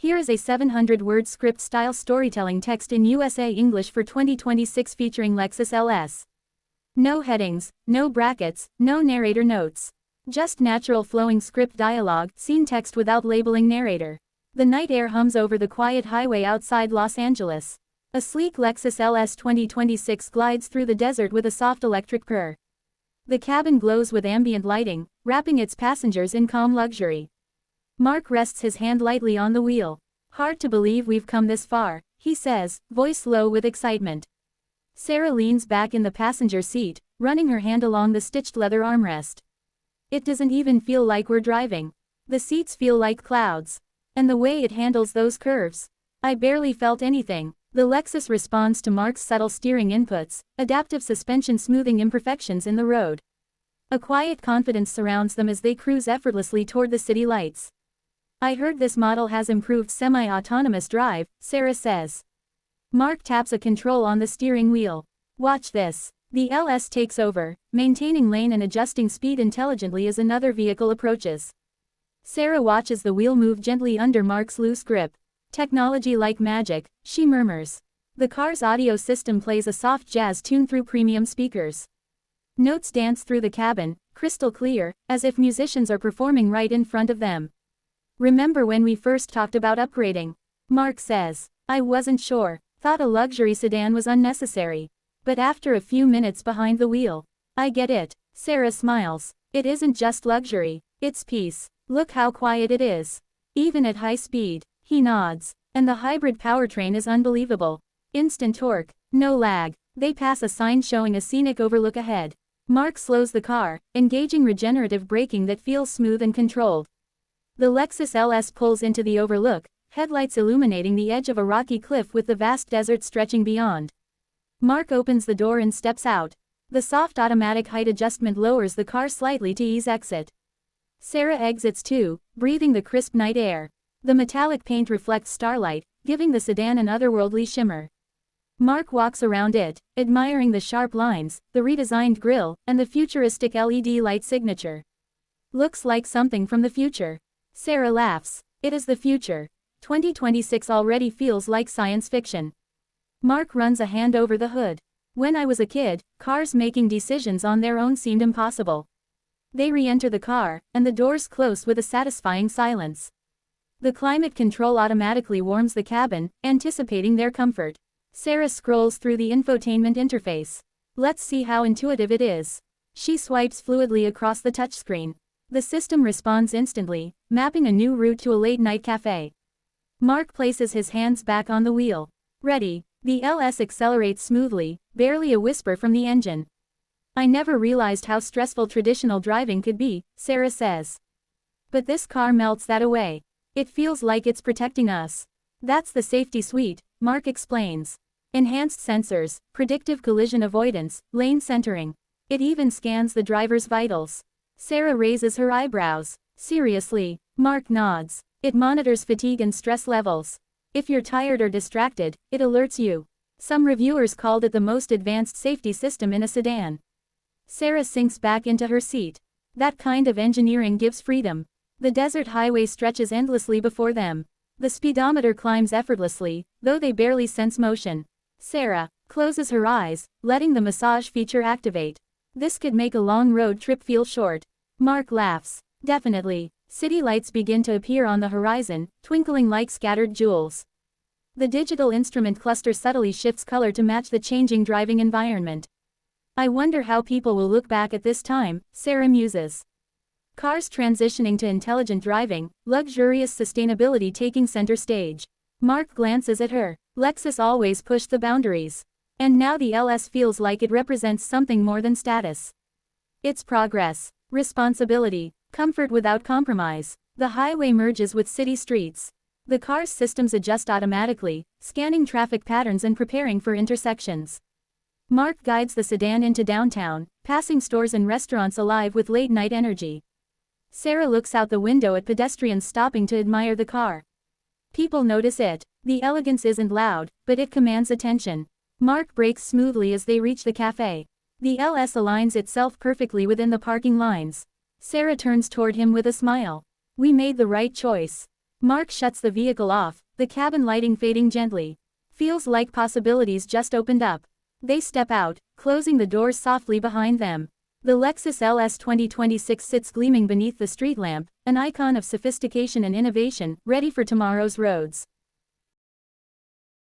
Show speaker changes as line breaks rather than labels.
Here is a 700-word script-style storytelling text in USA English for 2026 featuring Lexus LS. No headings, no brackets, no narrator notes. Just natural flowing script dialogue, scene text without labeling narrator. The night air hums over the quiet highway outside Los Angeles. A sleek Lexus LS 2026 glides through the desert with a soft electric purr. The cabin glows with ambient lighting, wrapping its passengers in calm luxury. Mark rests his hand lightly on the wheel. "Hard to believe we've come this far," he says, voice low with excitement. Sarah leans back in the passenger seat, running her hand along the stitched leather armrest. "It doesn't even feel like we're driving. The seats feel like clouds. And the way it handles those curves. I barely felt anything." The Lexus responds to Mark's subtle steering inputs, adaptive suspension smoothing imperfections in the road. A quiet confidence surrounds them as they cruise effortlessly toward the city lights. "I heard this model has improved semi-autonomous drive," Sarah says. Mark taps a control on the steering wheel. "Watch this." The LS takes over, maintaining lane and adjusting speed intelligently as another vehicle approaches. Sarah watches the wheel move gently under Mark's loose grip. "Technology like magic," she murmurs. The car's audio system plays a soft jazz tune through premium speakers. Notes dance through the cabin, crystal clear, as if musicians are performing right in front of them. "Remember when we first talked about upgrading?" Mark says. "I wasn't sure. Thought a luxury sedan was unnecessary. But after a few minutes behind the wheel, I get it." Sarah smiles. "It isn't just luxury, it's peace. Look how quiet it is. Even at high speed." He nods. "And the hybrid powertrain is unbelievable. Instant torque, no lag." They pass a sign showing a scenic overlook ahead. Mark slows the car, engaging regenerative braking that feels smooth and controlled. The Lexus LS pulls into the overlook, headlights illuminating the edge of a rocky cliff with the vast desert stretching beyond. Mark opens the door and steps out. The soft automatic height adjustment lowers the car slightly to ease exit. Sarah exits too, breathing the crisp night air. The metallic paint reflects starlight, giving the sedan an otherworldly shimmer. Mark walks around it, admiring the sharp lines, the redesigned grille, and the futuristic LED light signature. "Looks like something from the future." Sarah laughs. "It is the future. 2026 already feels like science fiction." Mark runs a hand over the hood. "When I was a kid, cars making decisions on their own seemed impossible." They re-enter the car, and the doors close with a satisfying silence. The climate control automatically warms the cabin, anticipating their comfort. Sarah scrolls through the infotainment interface. "Let's see how intuitive it is." She swipes fluidly across the touchscreen. The system responds instantly, mapping a new route to a late-night cafe. Mark places his hands back on the wheel. "Ready." The LS accelerates smoothly, barely a whisper from the engine. "I never realized how stressful traditional driving could be," Sarah says. "But this car melts that away. It feels like it's protecting us." "That's the safety suite," Mark explains. "Enhanced sensors, predictive collision avoidance, lane centering. It even scans the driver's vitals." Sarah raises her eyebrows. "Seriously?" Mark nods. "It monitors fatigue and stress levels. If you're tired or distracted, it alerts you." Some reviewers called it the most advanced safety system in a sedan. Sarah sinks back into her seat. That kind of engineering gives freedom. The desert highway stretches endlessly before them. The speedometer climbs effortlessly, though they barely sense motion. Sarah closes her eyes, letting the massage feature activate. "This could make a long road trip feel short." Mark laughs. "Definitely." City lights begin to appear on the horizon, twinkling like scattered jewels. The digital instrument cluster subtly shifts color to match the changing driving environment. "I wonder how people will look back at this time," Sarah muses. Cars transitioning to intelligent driving, luxurious sustainability taking center stage. Mark glances at her. Lexus always pushed the boundaries. And now the LS feels like it represents something more than status. It's progress, responsibility, comfort without compromise. The highway merges with city streets. The car's systems adjust automatically, scanning traffic patterns and preparing for intersections. Mark guides the sedan into downtown, passing stores and restaurants alive with late-night energy. Sarah looks out the window at pedestrians stopping to admire the car. People notice it. The Elegance isn't loud, but it commands attention. Mark brakes smoothly as they reach the cafe. The LS aligns itself perfectly within the parking lines. Sarah turns toward him with a smile. "We made the right choice." Mark shuts the vehicle off, the cabin lighting fading gently. Feels like possibilities just opened up. They step out, closing the doors softly behind them. The Lexus LS 2026 sits gleaming beneath the street lamp, an icon of sophistication and innovation, ready for tomorrow's roads.